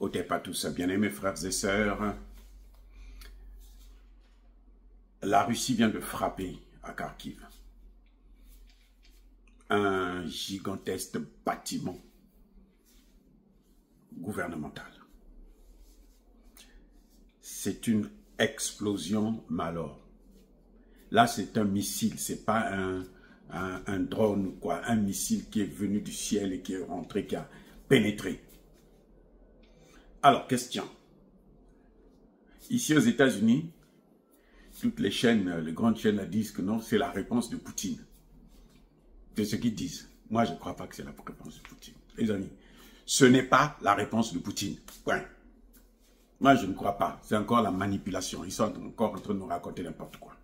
Ôtez pas tout ça, bien-aimés frères et sœurs. La Russie vient de frapper à Kharkiv un gigantesque bâtiment gouvernemental. C'est une explosion malheur. Là, c'est un missile, c'est pas un drone ou quoi, un missile qui est venu du ciel et qui est rentré, qui a pénétré. Alors, question. Ici aux États-Unis, toutes les chaînes, les grandes chaînes disent que non, c'est la réponse de Poutine. C'est ce qu'ils disent. Moi, je ne crois pas que c'est la réponse de Poutine. Les amis, ce n'est pas la réponse de Poutine. Point. Moi, je ne crois pas. C'est encore la manipulation. Ils sont encore en train de nous raconter n'importe quoi.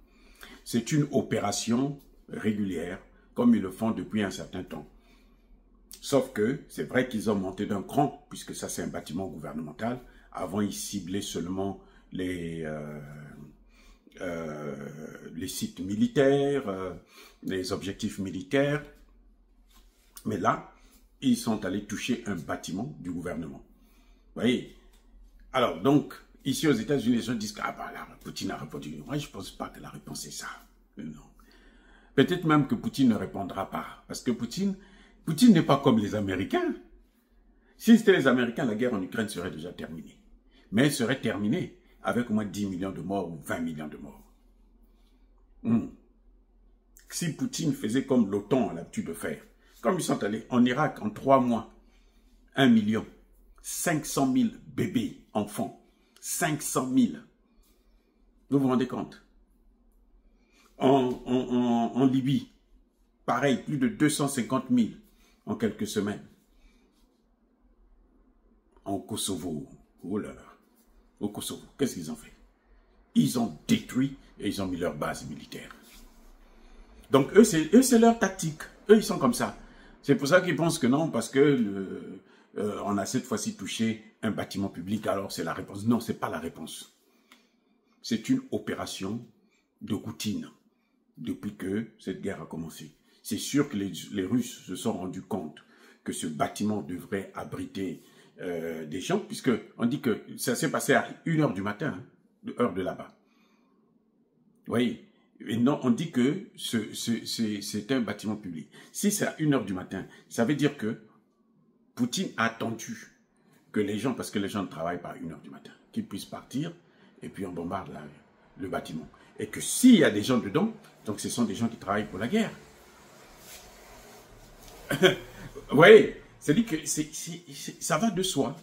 C'est une opération régulière, comme ils le font depuis un certain temps. Sauf que c'est vrai qu'ils ont monté d'un cran, puisque ça c'est un bâtiment gouvernemental. Avant, ils ciblaient seulement les sites militaires, les objectifs militaires. Mais là, ils sont allés toucher un bâtiment du gouvernement. Vous voyez? Alors, donc, ici aux États-Unis, les gens disent que Poutine a répondu. Moi, je ne pense pas que la réponse est ça. Non. Peut-être même que Poutine ne répondra pas. Parce que Poutine n'est pas comme les Américains. Si c'était les Américains, la guerre en Ukraine serait déjà terminée. Mais elle serait terminée avec au moins 10 millions de morts ou 20 millions de morts. Si Poutine faisait comme l'OTAN a l'habitude de faire, comme ils sont allés en Irak en 3 mois, 1 million, 500 000 bébés, enfants, 500 000. Vous vous rendez compte? En Libye, pareil, plus de 250 000 en quelques semaines. En Kosovo, oh là là, au Kosovo, qu'est-ce qu'ils ont fait? Ils ont détruit et ils ont mis leur base militaire. Donc eux, c'est leur tactique. Eux, ils sont comme ça. C'est pour ça qu'ils pensent que non, parce que on a cette fois-ci touché un bâtiment public, alors c'est la réponse. Non, ce n'est pas la réponse. C'est une opération de routine depuis que cette guerre a commencé. C'est sûr que les Russes se sont rendus compte que ce bâtiment devrait abriter des gens, puisqu'on dit que ça s'est passé à 1 h du matin, heure de là-bas. Vous voyez? Et non, on dit que c'est un bâtiment public. Si c'est à 1 h du matin, ça veut dire que Poutine a attendu que les gens, parce que les gens ne travaillent pas à 1 h du matin, qu'ils puissent partir et puis on bombarde le bâtiment. Et que s'il y a des gens dedans, donc ce sont des gens qui travaillent pour la guerre. Vous voyez, c'est-à-dire que ça va de soi.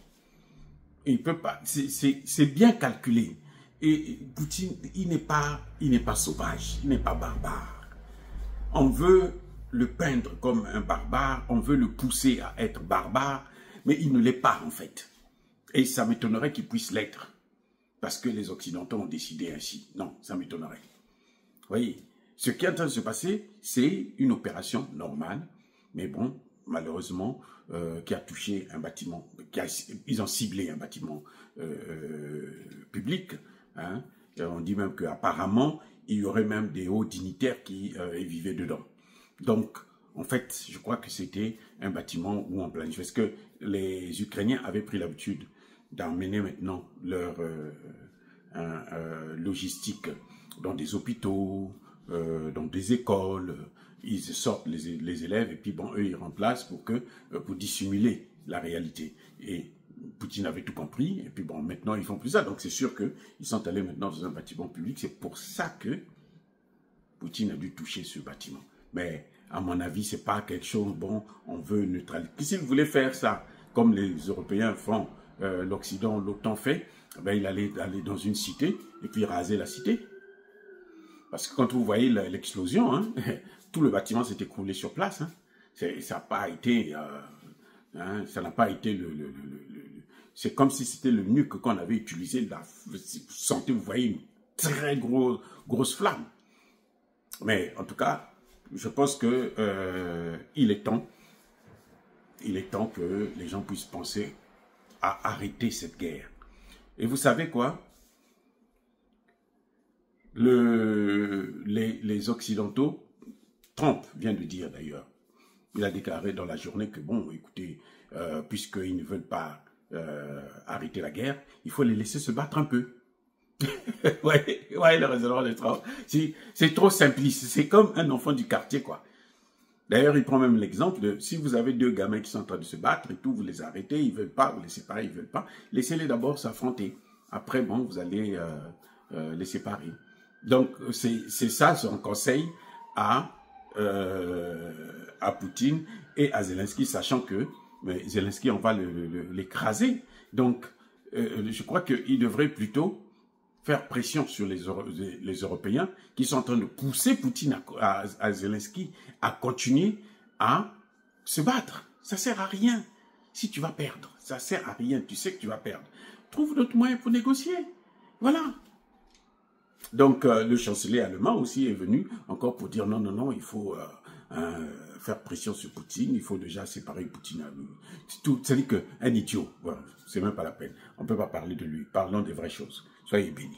Il peut pas, c'est bien calculé. Et Poutine, il n'est pas sauvage, il n'est pas barbare. On veut le peindre comme un barbare, on veut le pousser à être barbare, mais il ne l'est pas en fait. Et ça m'étonnerait qu'il puisse l'être, parce que les Occidentaux ont décidé ainsi. Non, ça m'étonnerait. Vous voyez, ce qui est en train de se passer, c'est une opération normale, mais bon, malheureusement, qui a touché un bâtiment, ils ont ciblé un bâtiment public. Hein. On dit même qu'apparemment, il y aurait même des hauts dignitaires qui vivaient dedans. Donc, en fait, je crois que c'était un bâtiment où on planifie. Parce que les Ukrainiens avaient pris l'habitude d'emmener maintenant leur logistique dans des hôpitaux, dans des écoles. Ils sortent les élèves et puis bon, eux, ils remplacent pour dissimuler la réalité. Et Poutine avait tout compris, et puis bon, maintenant ils font plus ça. Donc c'est sûr qu'ils sont allés maintenant dans un bâtiment public. C'est pour ça que Poutine a dû toucher ce bâtiment. Mais à mon avis, c'est pas quelque chose, bon, on veut neutraliser. S'il voulait faire ça, comme les Européens font, l'Occident, l'OTAN fait, ben, il allait aller dans une cité et puis raser la cité. Parce que quand vous voyez l'explosion, hein, tout le bâtiment s'est écroulé sur place. Hein. Ça n'a pas été... Hein, ça n'a pas été c'est comme si c'était le nuque qu'on avait utilisé. Vous sentez, vous voyez une très grosse flamme. Mais en tout cas, je pense que il est temps que les gens puissent penser à arrêter cette guerre. Et vous savez quoi? Les Occidentaux, Trump vient de dire d'ailleurs, il a déclaré dans la journée que bon, écoutez, puisqu'ils ne veulent pas arrêter la guerre, il faut les laisser se battre un peu. Ouais, le raisonnement de Trump. C'est trop simpliste. C'est comme un enfant du quartier, quoi. D'ailleurs, il prend même l'exemple de si vous avez deux gamins qui sont en train de se battre et tout, vous les arrêtez, ils veulent pas, vous les séparez, ils veulent pas. Laissez-les d'abord s'affronter. Après, bon, vous allez les séparer. Donc, c'est ça son conseil à Poutine et à Zelensky, sachant que Zelensky, on va l'écraser. Donc, je crois qu'il devrait plutôt faire pression sur les Européens qui sont en train de pousser Poutine à Zelensky à continuer à se battre. Ça sert à rien. Si tu vas perdre, ça sert à rien. Tu sais que tu vas perdre. Trouve d'autres moyens pour négocier. Voilà. Donc, le chancelier allemand aussi est venu encore pour dire non, il faut faire pression sur Poutine, il faut déjà séparer Poutine. C'est-à-dire qu'un idiot, voilà, c'est même pas la peine. On ne peut pas parler de lui. Parlons des vraies choses. Soyez bénis.